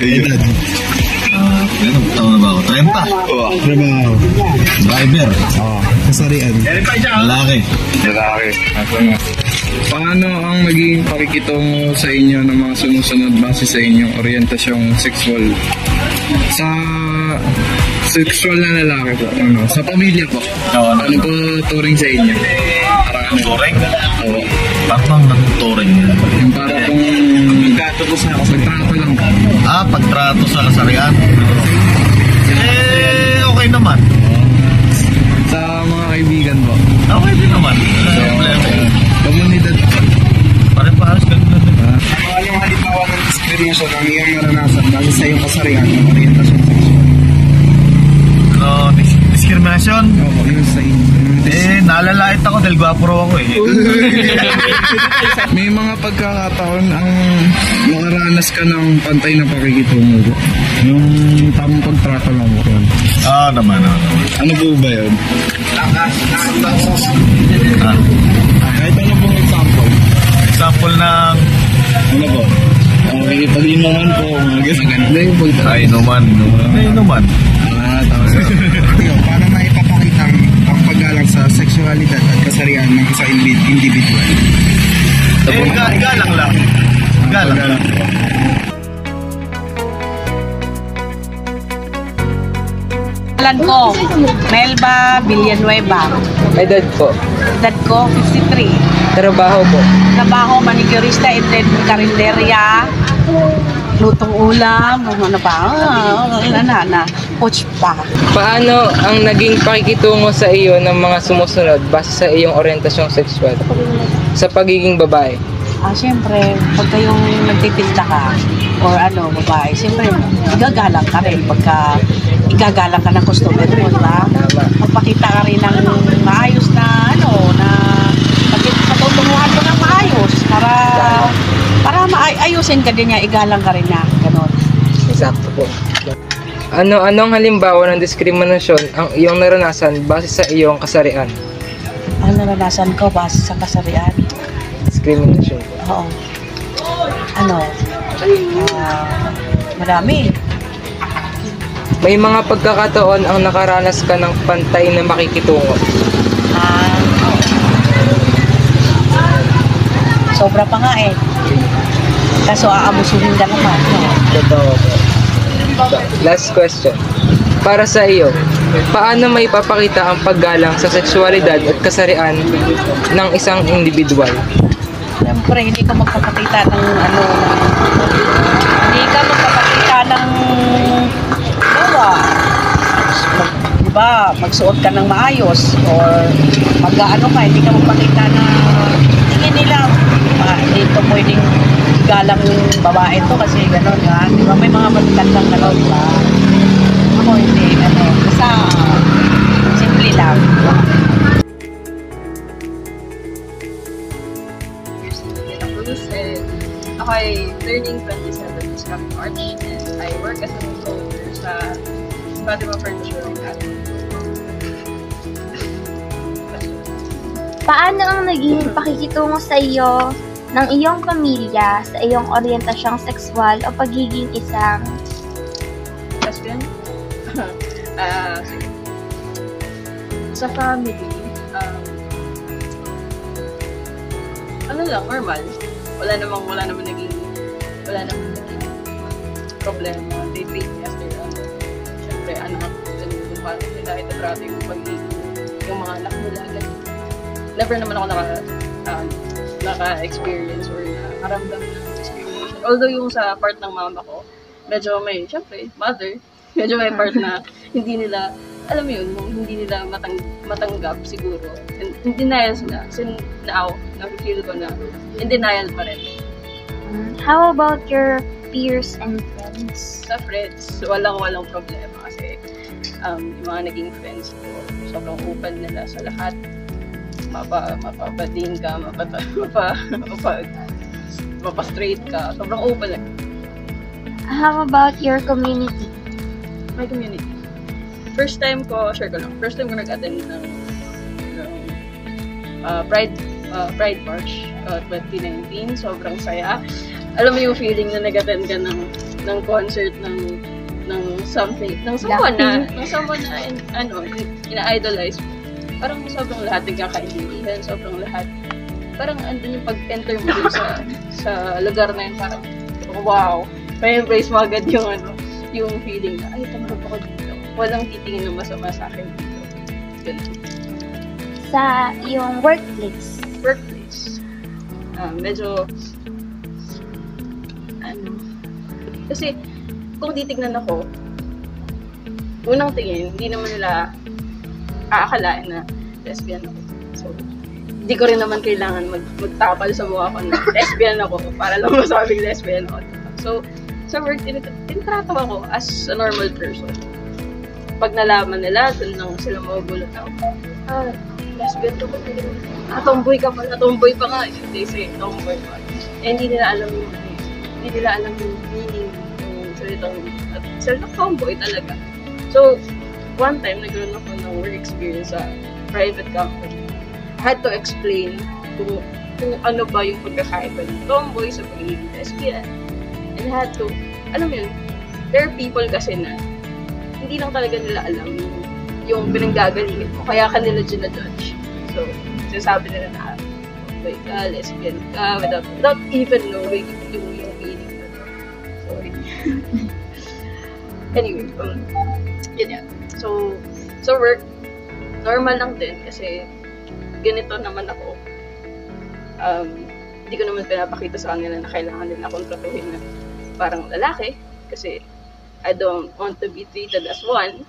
Edad. Ilang taon na ba ako? 30. Trabaho. Driver. Kasarian. Lalaki. Paano ang magiging pakikitungo sa inyo ng mga sumusunod base sa inyong orientasyong sexual? Sa sexual na lalaki po, sa pamilya po. Ano po turing sa inyo? Turing? Oo. Parang natuturing yan. Yung para kung nagkatapo sa pagtrato lang. Pagtrato sa kasarian. Okay naman. Sa mga kaibigan po. Okay din naman. Problema yun. Komunidad po. Pare-pares ganun na din. Anong halimbawa ng diskriminasyon ang iyong naranasan base sa iyong kasarian ng orientasyon sexual? Diskriminasyon? Oo, yun sa inyo. Nalalait ako dahil gwapo raw ako eh. May mga pagkakataon ang makaranas ka ng pantay na pakikitungo po. Yung tamang pagtrato lang mo yun. Naman. Ano po ba yun? Kahit ano pong example. Example ng... Ano po? Pag-inuman po. Maganda yung pagtrato. Inuman. Tama. Paano maipapakita ang paggalang sa sexualidad at kasarian ng isang individual? Galang lang. Alan ko, Melba Villanueva. Edad po. Edad ko, 53. Trabaho po. Trabaho, manicurista, and then karinderya, lutong ulam, ano pa, coach pa. Paano ang naging pakikitungo sa iyo ng mga sumusunod base sa iyong orientasyong sexual? Sa pagiging babae? Siyempre, pagka yung nagtitinda ka, or babae, siyempre, igagalang ka rin pagka igagalang ka ng customer mo, diba? Magpakita ka rin ng maayos na, patutunguhan mo ng maayos para maayusin ka din niya, igalang ka rin niya, gano'n. Exacto po. Anong halimbawa ng diskriminasyon ang iyong naranasan base sa iyong kasarian? Ang naranasan ko base sa kasarian? Discrimination po. Oo. Marami. May mga pagkakataon ang nakaranas ka ng pantay na makikitungo. Sobra pa nga eh. Kaso aabusuhin ka naman. Totoo po. Last question. Para sa iyo, paano may papakita ang paggalang sa sexualidad at kasarian ng isang individual? Siyempre, hindi ka magpapakita ng diba, magsuot ka ng maayos or hindi ka magpakita na tingin nila, hindi ito pwedeng galang yung babae to kasi gano'n nga, diba, may mga magkandang gano'n, diba? Ako hindi, basta simple lang. Ako ay turning 27 this coming March and I work as a controller sa Fatima Furniture Academy. Paano ang naging pakikitungo sa iyo ng iyong pamilya sa iyong orientasyong sexual o pagiging isang lesbian? Sa family, normal. Wala namang naging problema. They treat me as their syempre, kung paano nila itatrato yung mga anak nila. Never naman ako naka-experience or nakaramdam ng discrimination. Although yung sa part ng mama ko, medyo may, syempre, mother, medyo may part na hindi nila, alam mo yun, hindi nila matanggap siguro. And in denial sila. Kasi now, na-feel ko na in denial pa rin. How about your peers and friends? Sa friends, walang problema kasi yung mga naging friends ko, sobrang open nila sa lahat. Mapabading ka, mapastraight ka, sobrang open lang. How about your community? My community. First time ko nag-attend ng Pride March 2019. Sobrang saya. Alam mo yung feeling na nag-attend ka ng concert ng something, ng someone na ina-idolize mo. Parang sobrang lahat nagkakaintindihan, sobrang lahat. Parang andun yung pag-enter mo dun sa lugar na yun, parang wow, may embrace mo agad yung feeling na, ay, tanggap ako dito. Walang titingin ng masama sa akin dito. Ganun. Sa iyong workplace. Medyo, kasi, kung titignan ako, unang tingin, hindi naman nila aakalain na lesbian ako. So, hindi ko rin naman kailangan magtapal sa mukha ko na lesbian ako para lang masabing lesbian ako. So, sa work, tinatrato ako as a normal person. Pag nalaman nila, dun lang sila magugulat na, lesbian to ba? Tomboy ka pala, tomboy pa nga. They say, tomboy pa. Hindi nila alam yung meaning ng salitang tomboy talaga. So, one time, nagkaroon ako ng work experience sa private company. I had to explain kung ano ba yung pagkakaiba ng tomboy sa pagiging lesbian. And I had to, alam mo yun, there are people kasi na hindi lang talaga nila alam yung pinanggagalingan mo, kaya ka nila ginajudge. So, sinasabi nila na tomboy ka, lesbian ka, without even knowing yung meaning na. Sorry. Anyway, yun yan. So work, normal lang din kasi ganito naman ako. Hindi ko naman pinapakita sa kanila na kailangan nila akong tratuhin na parang lalaki kasi I don't want to be treated as one.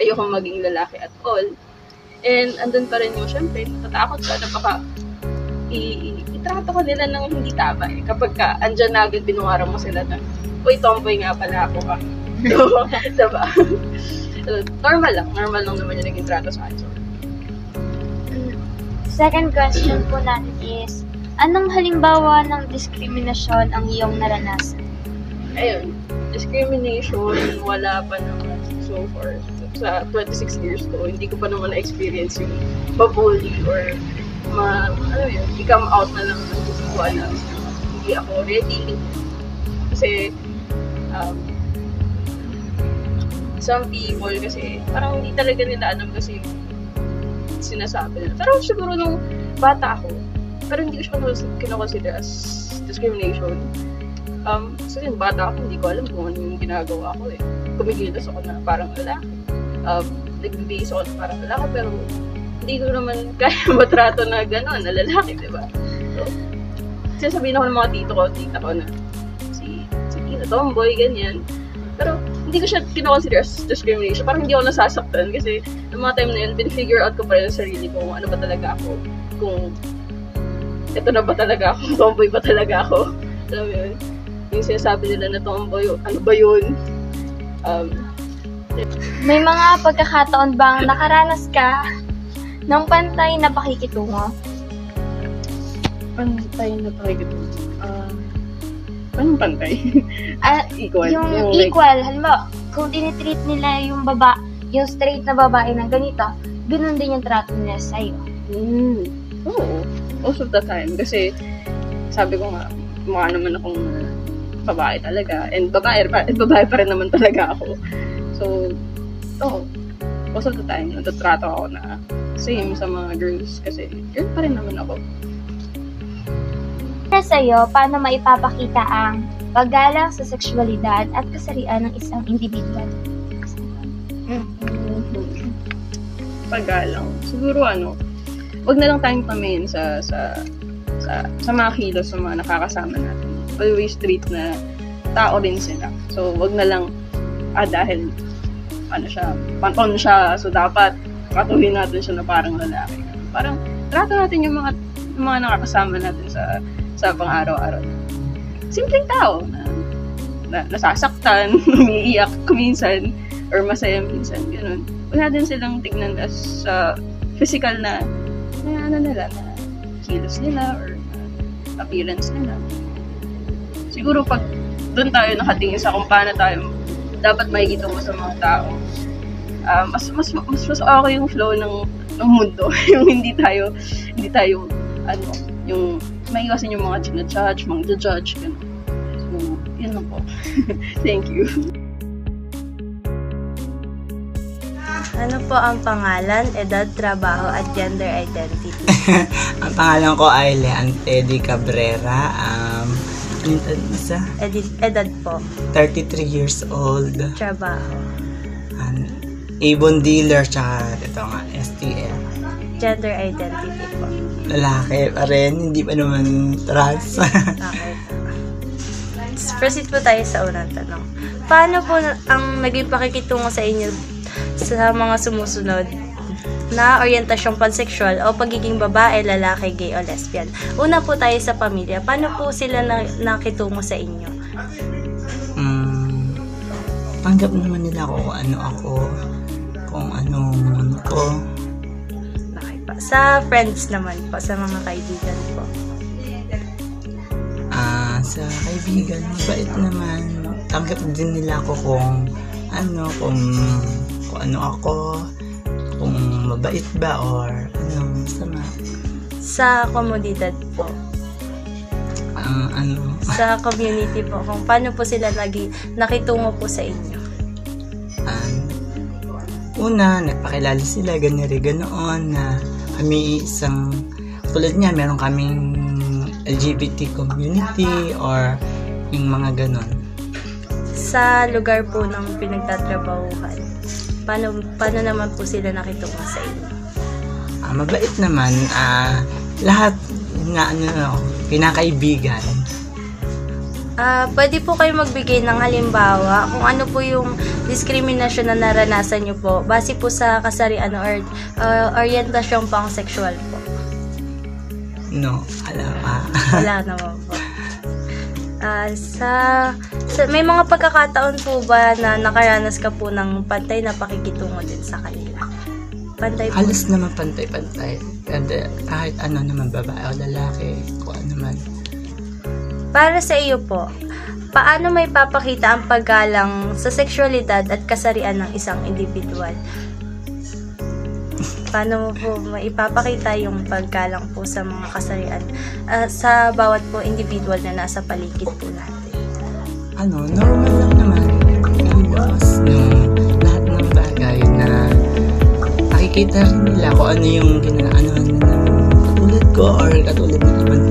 Ayoko maging lalaki at all. And andun pa rin yung syempre, natatakot ka na baka itrato ko nila ng hindi tama eh. Kapag ka, andyan na agad binungarang mo sila na, uy, tomboy nga pala ako ka. Diba? So, normal lang naman yung naging trato sa akin. Second question po natin is, anong halimbawa ng diskriminasyon ang iyong naranasan? Ayun, discrimination, wala pa naman so far. Sa 26 years ko, hindi ko pa naman na-experience yung mabully or i-come out na lang ng gusto ko alam. Hindi ako ready. Kasi, some people kasi parang hindi talaga nila alam kasi sinasabi nila. Pero siguro nung bata ako, pero hindi ko siya kinoconsider as discrimination. So yung bata ako, hindi ko alam kung ano yung ginagawa ko eh. Kumikilos ako na parang lalaki. Nagbibihis ako na parang lalaki, pero hindi ko naman kaya matrato na gano'n, na lalaki, diba? So, sinasabihin ako ng mga tita ko na si Tina tomboy, ganyan. Pero, hindi ko siya kinoconsider as discrimination. Parang hindi ako nasasaktan kasi noong mga time na yun, pinifigure out ko pa rin sa sarili ko kung ano ba talaga ako. Kung ito na ba talaga ako, tomboy ba talaga ako. Alam mo yun? Yung sinasabi nila na tomboy, ano ba yun? May mga pagkakataon bang nakaranas ka ng pantay na pakikitungo? Pantay na pakikitungo? Anong pantay? Equal. Yung equal. Halimbawa, kung tinitreat nila yung straight na babae na ganito, ganun din yung trato nila sa'yo. Oo. Most of the time. Kasi, sabi ko nga, mukha naman akong babae talaga. And babae pa rin naman talaga ako. So, most of the time, natatrato ako na same sa mga girls. Kasi, girl pa rin naman ako. Para sa'yo, paano maipapakita ang paggalang sa sexualidad at kasarian ng isang individual? Paggalang. Siguro wag na lang tayong pamain sa mga kilos, sa mga nakakasama natin. Always treat na tao rin sila. So, wag na lang, dahil, panton siya, so dapat katuhin natin siya na parang lalaki. Parang, trato natin yung mga nakakasama natin sa pang-araw-araw. Simpleng tao na nasasaktan, umiiyak minsan, or masaya minsan, ganun. Huwag natin silang tignan as physical na nila, na kilos nila, or appearance nila. Siguro pag doon tayo nakatingin sa kung paano tayo dapat makikita mo sa mga tao, mas okay yung flow ng mundo. Yung hindi tayo yung maiwasan yung mga judge, mga judge, gano'n. So, Yun na po. Thank you. Ano po ang pangalan, edad, trabaho, at gender identity? Ang pangalan ko ay Leanne Teddy Cabrera. Edad po. 33 years old. Trabaho. Avon dealer, tsaka ito nga, STL. Gender identity po. Lalaki pa rin, hindi pa naman trans. Okay. Proceed po tayo sa unang tanong. Paano po ang naging pakikitungo sa inyo sa mga sumusunod na orientasyong pansexual o pagiging babae, lalaki, gay o lesbian? Una po tayo sa pamilya. Paano po sila nakitungo sa inyo? Tanggap naman nila ako kung ano ako, kung ano ko. Okay pa. Sa friends naman po, sa mga kaibigan po. Sa kaibigan, mabait naman. Tanggap din nila ako kung ano ako, kung mabait ba or ano, masama. Sa komunidad po. Sa community po, kung paano po sila nakitungo po sa inyo? Una, nagpakilala sila, ganoon na kami isang, tulad niya, meron kaming LGBT community or yung mga ganon. Sa lugar po ng pinagtatrabahuhan, paano naman po sila nakitungo sa inyo? Mabait naman, lahat na kinakaibigan. Pwede po kayo magbigay ng halimbawa kung ano po yung diskriminasyon na naranasan nyo po base po sa kasarian or orientasyong pang sexual po. No, Wala naman po. May mga pagkakataon po ba na nakaranas ka po ng pantay na pakikitungo din sa kanila? Pantay po? Halos naman pantay-pantay. Kahit ano naman, babae o lalaki, kung ano man. Para sa iyo po, paano may papakita ang paggalang sa sexualidad at kasarian ng isang individual? Paano mo po maipapakita yung paggalang po sa mga kasarian sa bawat po individual na nasa paligid po natin? Normal lang naman. Lahat ng bagay na nakikita rin nila kung ano yung ginagawa ng katulad ko or katulad ng ibang